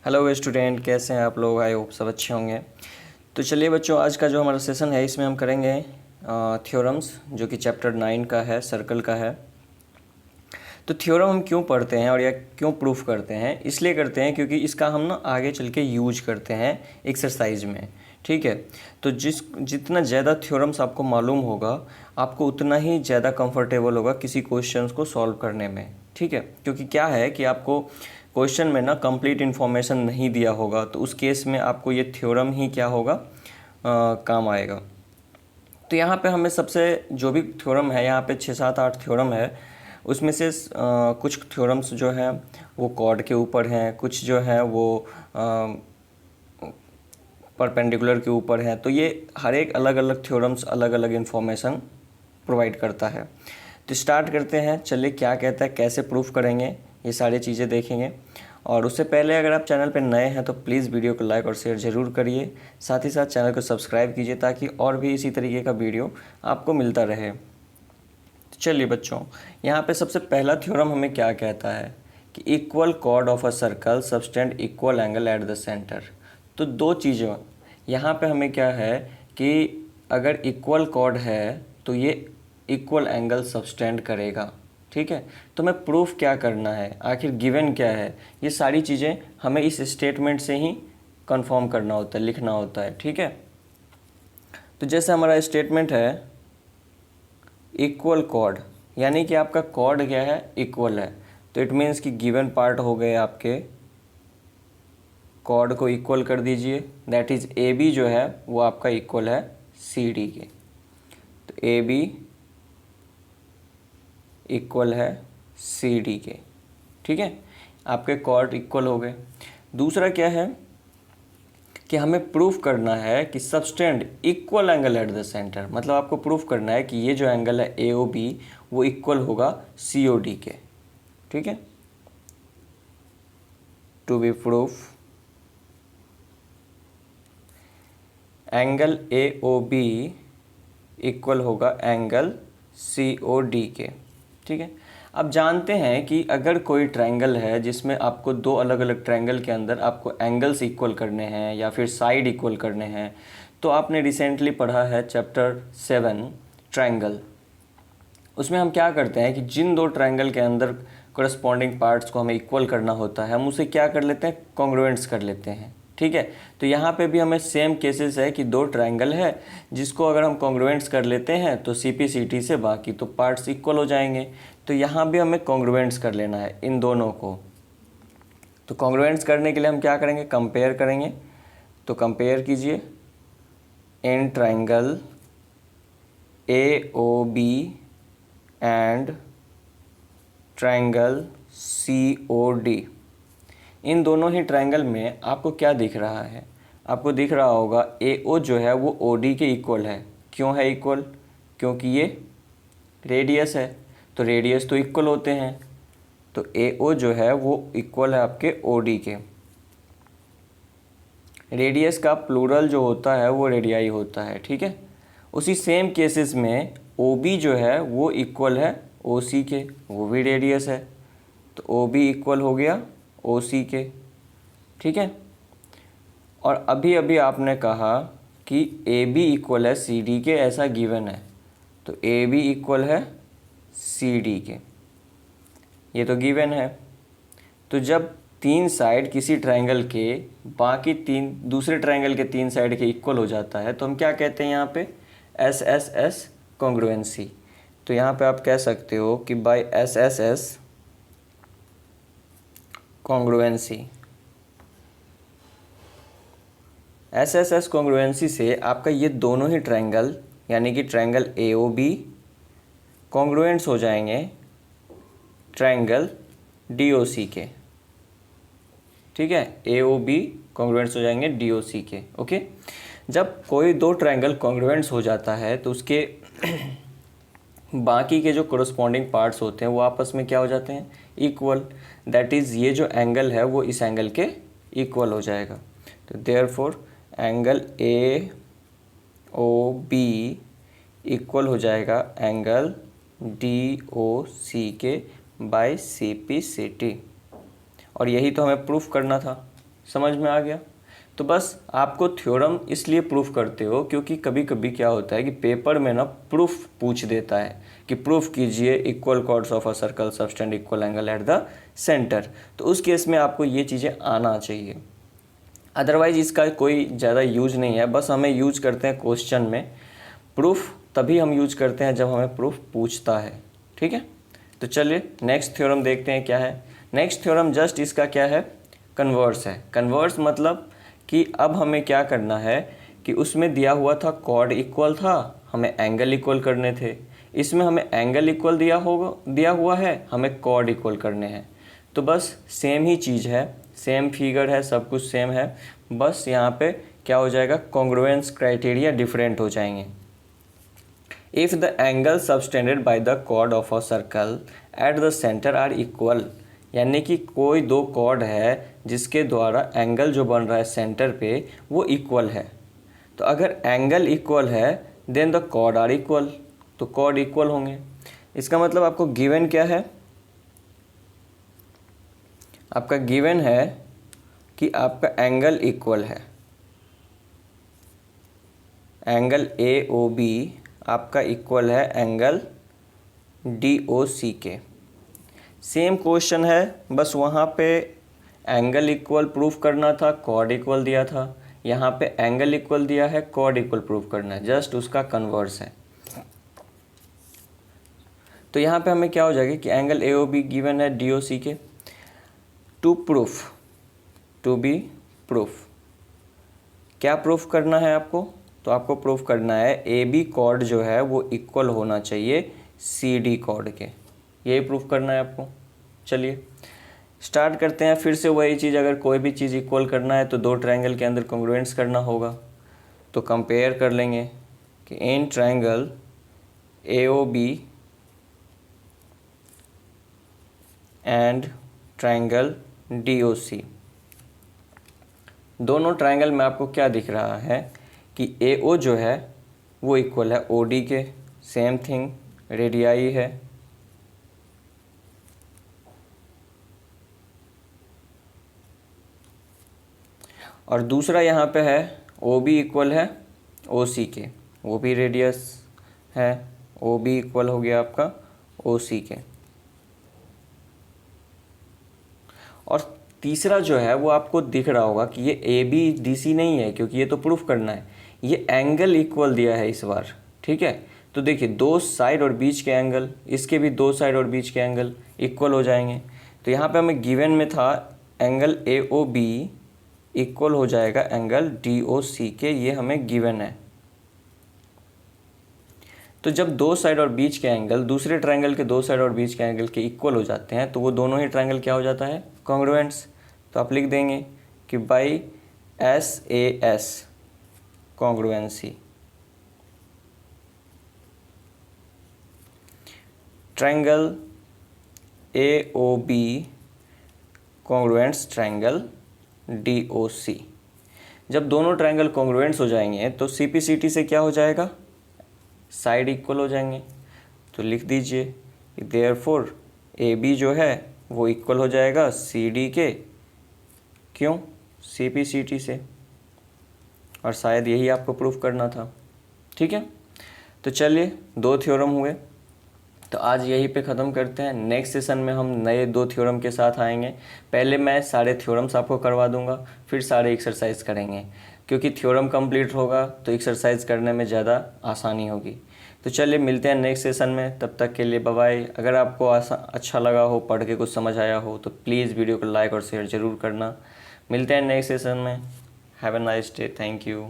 Hello student, कैसे हैं आप लोग? आई होप सब अच्छे होंगे। तो चलिए बच्चों, आज का जो हमारा सेशन है इसमें हम करेंगे थ्योरम्स, जो कि चैप्टर 9 का है, सर्कल का है। तो थ्योरम हम क्यों पढ़ते हैं और या क्यों प्रूफ करते हैं? इसलिए करते हैं क्योंकि इसका हम ना आगे चल के यूज करते हैं एक्सरसाइज में। ठीक है, तो जितना ज़्यादा थ्योरम्स आपको मालूम होगा, आपको उतना ही ज़्यादा कंफर्टेबल होगा किसी क्वेश्चंस को सॉल्व करने में। ठीक है, क्योंकि क्या है कि आपको क्वेश्चन में ना कंप्लीट इन्फॉर्मेशन नहीं दिया होगा, तो उस केस में आपको ये थ्योरम ही क्या होगा, काम आएगा। तो यहाँ पे हमें सबसे जो भी थ्योरम है, यहाँ पे 6 7 8 थ्योरम है। उसमें से कुछ थ्योरम्स जो हैं वो कॉर्ड के ऊपर हैं, कुछ जो है वो परपेंडिकुलर के ऊपर हैं। तो ये हर एक अलग अलग थ्योरम्स अलग अलग इन्फॉर्मेशन प्रोवाइड करता है। तो स्टार्ट करते हैं। चलिए, क्या कहता है, कैसे प्रूफ करेंगे, ये सारी चीज़ें देखेंगे। और उससे पहले अगर आप चैनल पर नए हैं तो प्लीज़ वीडियो को लाइक और शेयर ज़रूर करिए। साथ ही साथ चैनल को सब्सक्राइब कीजिए ताकि और भी इसी तरीके का वीडियो आपको मिलता रहे। तो चलिए बच्चों, यहाँ पे सबसे पहला थ्योरम हमें क्या कहता है कि equal cord of a circle subtend equal angle at the centre. तो दो चीज़ें यहाँ पे हमें क्या है कि अगर इक्वल कॉर्ड है तो ये इक्वल एंगल सबटेंड करेगा। ठीक है, तो हमें प्रूफ क्या करना है, आखिर गिवन क्या है, ये सारी चीज़ें हमें इस स्टेटमेंट से ही कंफर्म करना होता है, लिखना होता है। ठीक है, तो जैसे हमारा स्टेटमेंट है इक्वल कॉर्ड, यानी कि आपका कॉर्ड क्या है, इक्वल है। तो इट मीन्स कि गिवन पार्ट हो गए आपके, कॉर्ड को इक्वल कर दीजिए। दैट इज़ ए बी जो है वो आपका इक्वल है सी डी के। तो ए बी इक्वल है सी डी के। ठीक है, आपके कॉर्ड इक्वल हो गए। दूसरा क्या है कि हमें प्रूफ करना है कि subtend equal angle at the centre. मतलब आपको प्रूफ करना है कि ये जो एंगल है ए ओ बी वो इक्वल होगा सी ओ डी के। ठीक है, to be proof angle A O B equal होगा एंगल सी ओ डी के। ठीक है, अब जानते हैं कि अगर कोई ट्रायंगल है जिसमें आपको दो अलग अलग ट्रायंगल के अंदर आपको एंगल्स इक्वल करने हैं या फिर साइड इक्वल करने हैं, तो आपने रिसेंटली पढ़ा है चैप्टर 7 ट्रायंगल। उसमें हम क्या करते हैं कि जिन दो ट्रायंगल के अंदर कोरस्पॉन्डिंग पार्ट्स को हमें इक्वल करना होता है, हम उसे क्या कर लेते हैं, कॉन्ग्रुएंट्स कर लेते हैं। ठीक है, तो यहाँ पे भी हमें सेम केसेस है कि दो ट्रायंगल है जिसको अगर हम कॉन्ग्रुएंट्स कर लेते हैं तो सी पी सी टी से बाकी तो पार्ट्स इक्वल हो जाएंगे। तो यहाँ भी हमें कॉन्ग्रुएंट्स कर लेना है इन दोनों को। तो कॉन्ग्रुएंट्स करने के लिए हम क्या करेंगे, कंपेयर करेंगे। तो कंपेयर कीजिए इन triangle A O B and triangle C O D. इन दोनों ही ट्रायंगल में आपको क्या दिख रहा है, आपको दिख रहा होगा ए ओ जो है वो ओ डी के इक्वल है। क्यों है इक्वल, क्योंकि ये रेडियस है, तो रेडियस तो इक्वल होते हैं। तो ए ओ जो है वो इक्वल है आपके ओ डी के। रेडियस का प्लूरल जो होता है वो रेडियाई होता है। ठीक है, उसी सेम केसेस में ओ बी जो है वो इक्वल है ओ सी के, वो भी रेडियस है। तो ओ बी इक्वल हो गया ओ सी के। ठीक है, और अभी अभी आपने कहा कि ए बी इक्वल है सी डी के, ऐसा गिवन है। तो ए बी इक्वल है सी डी के, ये तो गिवन है। तो जब तीन साइड किसी ट्रायंगल के बाकी तीन दूसरे ट्रायंगल के तीन साइड के इक्वल हो जाता है तो हम क्या कहते हैं यहाँ पे, एस एस एस कॉन्ग्रुएंसी। तो यहाँ पे आप कह सकते हो कि by S S S congruency, S S S congruency से आपका ये दोनों ही ट्रायंगल यानी कि triangle A O B congruents हो जाएंगे ट्रायंगल डी ओ सी के। ठीक है, ए ओ बी कॉन्ग्रुएंट्स हो जाएंगे डी ओ सी के। ओके, जब कोई दो ट्रायंगल कॉन्ग्रुएंट्स हो जाता है तो उसके बाकी के जो कोरस्पॉन्डिंग पार्ट्स होते हैं वो आपस में क्या हो जाते हैं, इक्वल। दैट इज़ ये जो एंगल है वो इस एंगल के इक्वल हो जाएगा। तो therefore angle A O B equal हो जाएगा एंगल डी ओ सी के by C P C T. और यही तो हमें प्रूफ करना था। समझ में आ गया। तो बस आपको थ्योरम इसलिए प्रूफ करते हो क्योंकि कभी कभी क्या होता है कि पेपर में ना प्रूफ पूछ देता है कि प्रूफ कीजिए equal chords of a circle subtend equal angle at the centre. तो उस केस में आपको ये चीज़ें आना चाहिए, अदरवाइज इसका कोई ज़्यादा यूज नहीं है। बस हमें यूज करते हैं क्वेश्चन में, प्रूफ तभी हम यूज करते हैं जब हमें प्रूफ पूछता है। ठीक है, तो चलिए नेक्स्ट थ्योरम देखते हैं क्या है। नेक्स्ट थ्योरम जस्ट इसका क्या है, कन्वर्स है। कन्वर्स मतलब कि अब हमें क्या करना है कि उसमें दिया हुआ था कॉर्ड इक्वल था, हमें एंगल इक्वल करने थे। इसमें हमें एंगल इक्वल दिया हुआ है, हमें कॉर्ड इक्वल करने हैं। तो बस सेम ही चीज़ है, सेम फिगर है, सब कुछ सेम है, बस यहाँ पे क्या हो जाएगा, कॉन्ग्रुएंस क्राइटेरिया डिफरेंट हो जाएंगे। If the angle subtended by the chord of a circle at the centre are equal, यानी कि कोई दो कॉर्ड है जिसके द्वारा एंगल जो बन रहा है सेंटर पे वो इक्वल है। तो अगर एंगल इक्वल है then the chord are equal, तो कॉर्ड इक्वल होंगे। इसका मतलब आपको गिवन क्या है, आपका गिवन है कि आपका एंगल इक्वल है, एंगल ए ओ बी आपका इक्वल है एंगल डी ओ सी के। सेम क्वेश्चन है, बस वहाँ पे एंगल इक्वल प्रूफ करना था, कॉर्ड इक्वल दिया था। यहाँ पे एंगल इक्वल दिया है, कॉर्ड इक्वल प्रूफ करना है, जस्ट उसका कन्वर्स है। तो यहाँ पे हमें क्या हो जाएगा कि angle A O B given है डी ओ सी के। टू बी प्रूफ क्या प्रूफ करना है आपको, तो आपको प्रूफ करना है ए बी कॉर्ड जो है वो इक्वल होना चाहिए सी डी कॉर्ड के, यही प्रूफ करना है आपको। चलिए स्टार्ट करते हैं। फिर से वही चीज़, अगर कोई भी चीज़ इक्वल करना है तो दो ट्रायंगल के अंदर कॉन्ग्रुएंट्स करना होगा। तो कंपेयर कर लेंगे कि इन triangle A O B and triangle D O C, दोनों ट्रायंगल में आपको क्या दिख रहा है कि ए ओ जो है वो इक्वल है ओ डी के, सेम थिंग रेडियाई है। और दूसरा यहाँ पे है ओ बी इक्वल है ओ सी के, वो भी रेडियस है, ओ बी इक्वल हो गया आपका ओ सी के। और तीसरा जो है वो आपको दिख रहा होगा कि ये ए बी डी सी नहीं है, क्योंकि ये तो प्रूफ करना है, ये एंगल इक्वल दिया है इस बार। ठीक है, तो देखिए दो साइड और बीच के एंगल, इसके भी दो साइड और बीच के एंगल इक्वल हो जाएंगे। तो यहाँ पे हमें गिवन में था angle A O B equal हो जाएगा एंगल डी ओ सी के, ये हमें गिवन है। तो जब दो साइड और बीच के एंगल दूसरे ट्रायंगल के दो साइड और बीच के एंगल के इक्वल हो जाते हैं तो वो दोनों ही ट्रायंगल क्या हो जाता है, कॉन्ग्रुएंट्स। तो आप लिख देंगे कि by S A S congruency, triangle A O B congruents triangle D O C. जब दोनों ट्रायंगल कॉन्ग्रुएंट्स हो जाएंगे तो सी पी सी टी से क्या हो जाएगा, साइड इक्वल हो जाएंगे। तो लिख दीजिए कि देयरफॉर ए बी जो है वो इक्वल हो जाएगा सी डी के, क्यों, सी पी सी टी से। और शायद यही आपको प्रूफ करना था। ठीक है, तो चलिए दो थ्योरम हुए, तो आज यहीं पे ख़त्म करते हैं। नेक्स्ट सेशन में हम नए दो थ्योरम के साथ आएंगे। पहले मैं सारे थ्योरम्स आपको करवा दूंगा, फिर सारे एक्सरसाइज करेंगे, क्योंकि थ्योरम कंप्लीट होगा तो एक्सरसाइज करने में ज़्यादा आसानी होगी। तो चलिए मिलते हैं नेक्स्ट सेशन में, तब तक के लिए बाय बाय। अगर आपको अच्छा लगा हो, पढ़ के कुछ समझ आया हो तो प्लीज़ वीडियो को लाइक और शेयर ज़रूर करना। मिलते हैं नेक्स्ट सेशन में। Have a nice day, thank you.